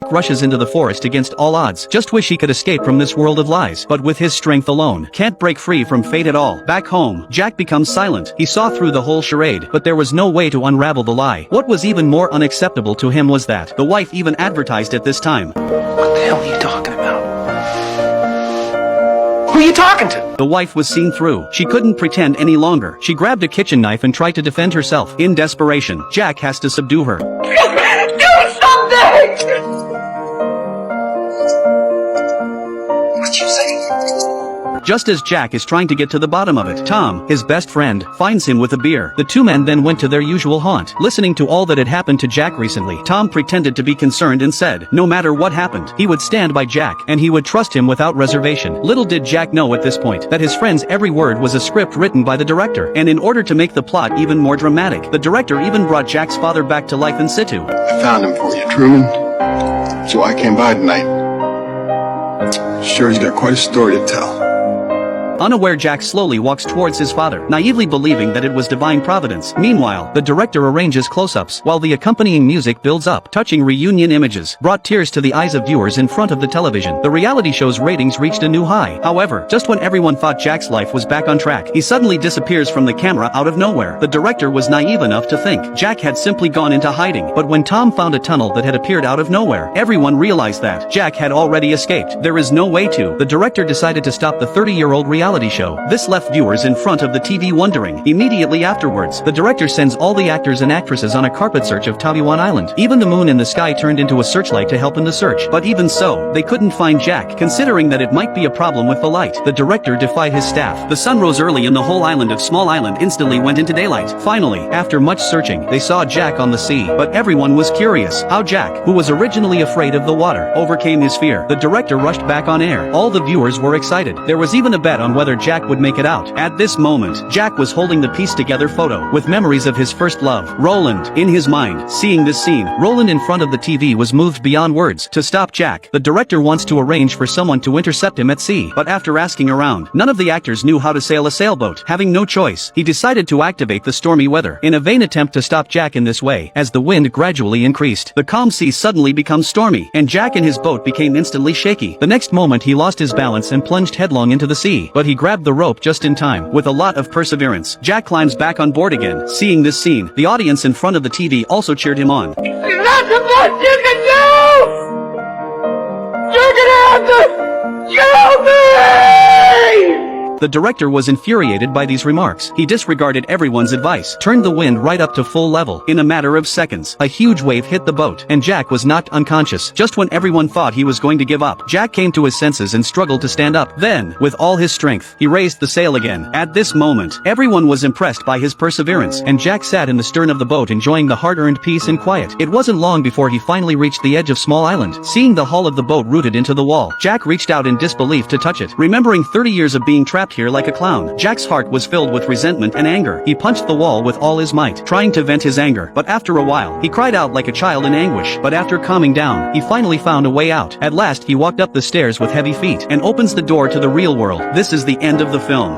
Jack rushes into the forest against all odds. Just wish he could escape from this world of lies, but with his strength alone, can't break free from fate at all. Back home, Jack becomes silent. He saw through the whole charade, but there was no way to unravel the lie. What was even more unacceptable to him was that the wife even advertised at this time. What the hell are you talking about? Who are you talking to? The wife was seen through. She couldn't pretend any longer. She grabbed a kitchen knife and tried to defend herself. In desperation, Jack has to subdue her. Do something! What you say? Just as Jack is trying to get to the bottom of it, Tom, his best friend, finds him with a beer. The two men then went to their usual haunt. Listening to all that had happened to Jack recently, Tom pretended to be concerned and said, no matter what happened, he would stand by Jack, and he would trust him without reservation. Little did Jack know at this point that his friend's every word was a script written by the director, and in order to make the plot even more dramatic, the director even brought Jack's father back to life in situ. I found him for you, Truman. So I came by tonight. Sure, he's got quite a story to tell. Unaware, Jack slowly walks towards his father, naively believing that it was divine providence. Meanwhile, the director arranges close-ups, while the accompanying music builds up. Touching reunion images brought tears to the eyes of viewers in front of the television. The reality show's ratings reached a new high. However, just when everyone thought Jack's life was back on track, he suddenly disappears from the camera out of nowhere. The director was naive enough to think Jack had simply gone into hiding, but when Tom found a tunnel that had appeared out of nowhere, everyone realized that Jack had already escaped. There is no way to. The director decided to stop the 30-year-old reality show. This left viewers in front of the TV wondering. Immediately afterwards, the director sends all the actors and actresses on a carpet search of Tawiwan Island. Even the moon in the sky turned into a searchlight to help in the search. But even so, they couldn't find Jack, considering that it might be a problem with the light. The director defied his staff. The sun rose early and the whole island of Small Island instantly went into daylight. Finally, after much searching, they saw Jack on the sea. But everyone was curious how Jack, who was originally afraid of the water, overcame his fear. The director rushed back on air. All the viewers were excited. There was even a bet on whether Jack would make it out. At this moment, Jack was holding the pieced together photo with memories of his first love, Roland, in his mind. Seeing this scene, Roland in front of the TV was moved beyond words. To stop Jack, the director wants to arrange for someone to intercept him at sea. But after asking around, none of the actors knew how to sail a sailboat. Having no choice, he decided to activate the stormy weather. In a vain attempt to stop Jack in this way, as the wind gradually increased, the calm sea suddenly becomes stormy, and Jack and his boat became instantly shaky. The next moment he lost his balance and plunged headlong into the sea. But he grabbed the rope just in time. With a lot of perseverance, Jack climbs back on board again. Seeing this scene, the audience in front of the TV also cheered him on. That's the best you can do! You're gonna have to kill me! The director was infuriated by these remarks. He disregarded everyone's advice, turned the wind right up to full level. In a matter of seconds, a huge wave hit the boat, and Jack was knocked unconscious. Just when everyone thought he was going to give up, Jack came to his senses and struggled to stand up. Then, with all his strength, he raised the sail again. At this moment, everyone was impressed by his perseverance, and Jack sat in the stern of the boat enjoying the hard-earned peace and quiet. It wasn't long before he finally reached the edge of Small Island. Seeing the hull of the boat rooted into the wall, Jack reached out in disbelief to touch it. Remembering 30 years of being trapped here like a clown, Jack's heart was filled with resentment and anger. He punched the wall with all his might, trying to vent his anger, but after a while, he cried out like a child in anguish. But after calming down, he finally found a way out. At last he walked up the stairs with heavy feet, and opens the door to the real world. This is the end of the film.